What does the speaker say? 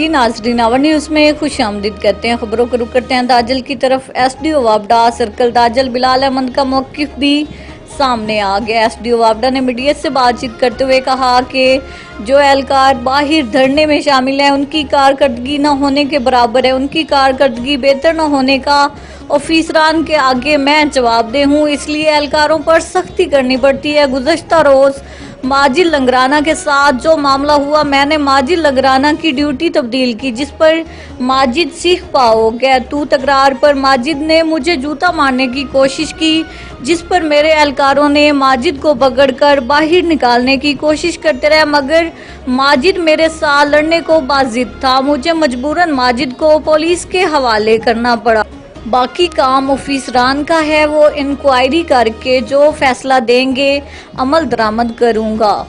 जी नाजरीन, our news में खुश आमदीद कहते हैं। खबरों को रुक करते हैं दाजल की तरफ। SDO वापडा सर्कल दाजल बिलाल अहमद का मौक़िफ़ भी सामने आ गया। SDO वापडा ने मीडिया से बातचीत करते हुए कहा कि जो एहलकार बाहर धरने में शामिल हैं उनकी कारकर्दगी न होने के बराबर है। उनकी कारकर्दगी बेहतर न होने का ऑफिसरान के आगे मैं जवाबदेह हूँ, इसलिए एहलकारों पर सख्ती करनी पड़ती है। गुज़श्ता रोज़ माजिद लंगराना के साथ जो मामला हुआ, मैंने माजिद लंगराना की ड्यूटी तब्दील की, जिस पर माजिद सीख पाओ गया। तू तकरार पर माजिद ने मुझे जूता मारने की कोशिश की, जिस पर मेरे एहलकारों ने माजिद को पकड़कर बाहर निकालने की कोशिश करते रहे, मगर माजिद मेरे साथ लड़ने को बाजिद था। मुझे मजबूरन माजिद को पुलिस के हवाले करना पड़ा। बाकी काम ऑफिसरान का है, वो इंक्वायरी करके जो फैसला देंगे अमल दरामद करूंगा।